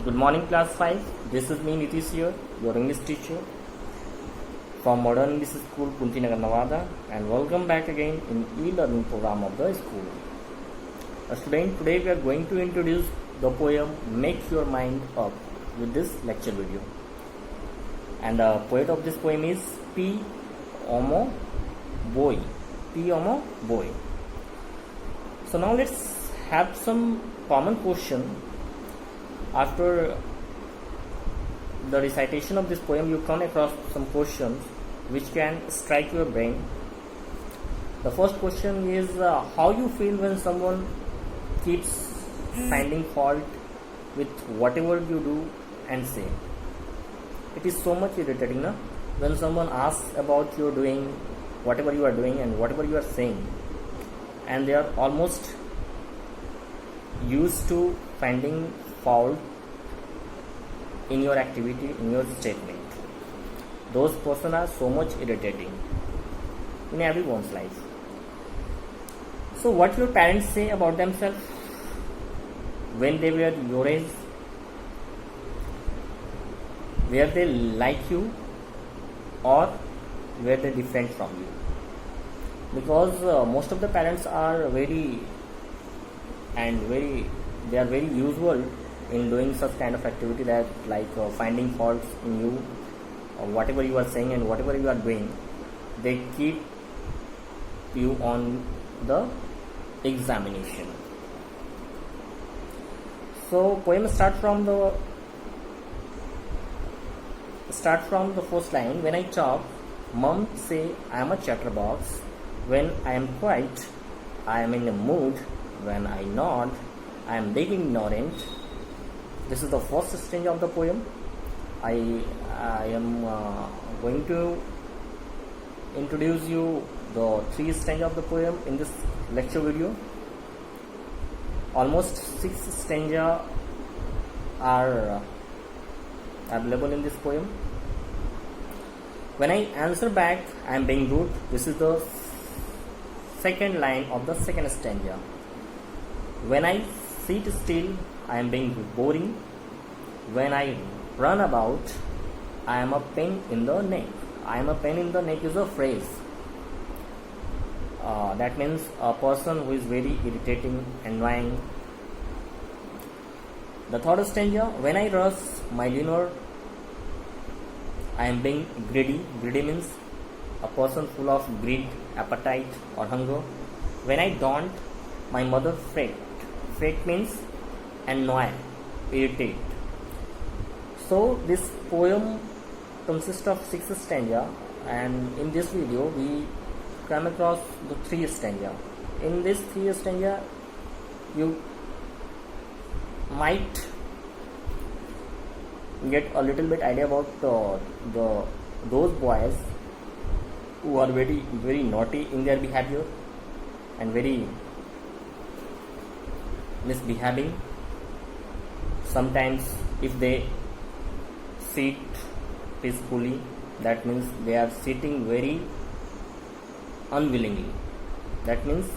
Good morning, class 5. This is me, Nitish here, your English teacher from Modern English School, Kuntinagar, Nevada, and welcome back again in e-learning program of the school. Student, today we are going to introduce the poem Make Your Mind Up with this lecture video. And the poet of this poem is P. Omo Boy. P. Omo Boy. So now let's have some common question. After the recitation of this poem, you come across some questions which can strike your brain. The first question is how you feel when someone keeps finding fault with whatever you do and say. It is so much irritating, na? When someone asks about your doing, whatever you are doing and whatever you are saying, and they are almost used to finding fault in your activity, in your statement. Those persons are so much irritating in everyone's life. So what your parents say about themselves when they were your age, were they like you or were they different from you? Because most of the parents are very usual in doing such kind of activity, that like finding faults in you, or whatever you are saying and whatever you are doing. They keep you on the examination. So poem start from the first line. When I talk, mom say I am a chatterbox. When I am quiet, I am in a mood. When I nod, I am big ignorant. This is the first stanza of the poem. I am going to introduce you the three stanza of the poem in this lecture video. Almost 6 stanza are available in this poem. When I answer back, I am being rude. This is the second line of the second stanza. When I sit still, I am being boring. When I run about, I am a pain in the neck. I am a pain in the neck is a phrase. That means a person who is very irritating, annoying. The third stanza, when I rush my dinner, I am being greedy. Greedy means a person full of greed, appetite or hunger. When I don't, my mother fret. Fret means annoy, irritate. So this poem consists of 6 stanza, and in this video we come across the 3 stanza. In this 3 stanza, you might get a little bit idea about those boys who are very naughty in their behavior and very misbehaving. Sometimes if they sit peacefully, that means they are sitting very unwillingly. That means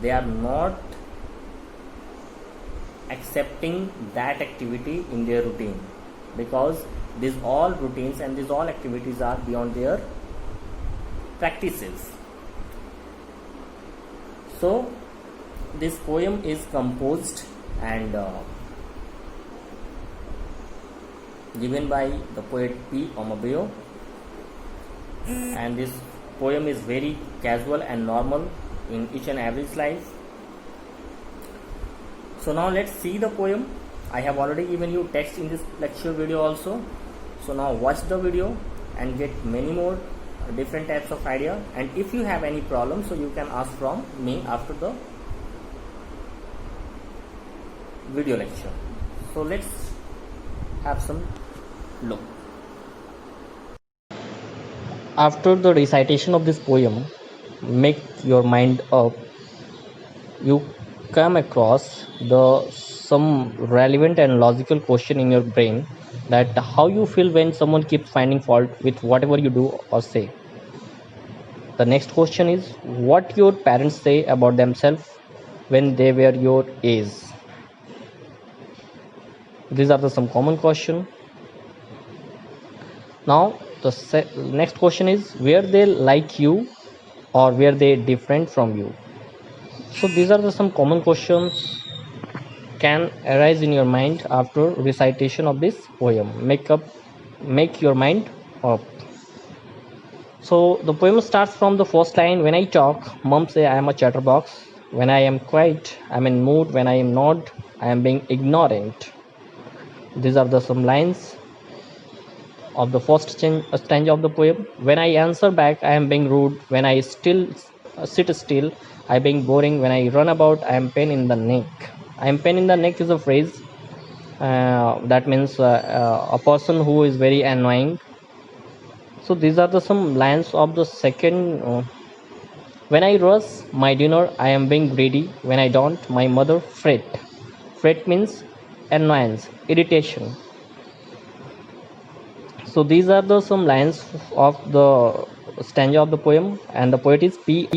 they are not accepting that activity in their routine, because these all routines and these all activities are beyond their practices. So this poem is composed and given by the poet P. Omo Boy, and this poem is very casual and normal in each and every life. So now let's see the poem. I have already given you text in this lecture video also. So now watch the video and get many more different types of idea. And if you have any problem, so you can ask from me after the video lecture. So let's have some look. After the recitation of this poem, Make Your Mind Up, you come across some relevant and logical question in your brain, that how you feel when someone keeps finding fault with whatever you do or say. The next question is what your parents say about themselves when they were your age. These are the some common question. Now the next question is, were they like you or were they different from you? So these are the some common questions can arise in your mind after recitation of this poem. Make your mind up. So the poem starts from the first line. When I talk, mom say I am a chatterbox. When I am quiet, I am in mood. When I am not, I am being ignorant. These are the some lines of the first stanza of the poem. When I answer back, I am being rude. When I still sit still, I am being boring. When I run about, I am pain in the neck. I am pain in the neck is a phrase that means a person who is very annoying. So these are the some lines of the second. When I rush my dinner, I am being greedy. When I don't, my mother fret. Fret means annoyance, irritation. So these are the some lines of the stanza of the poem, and the poet is P.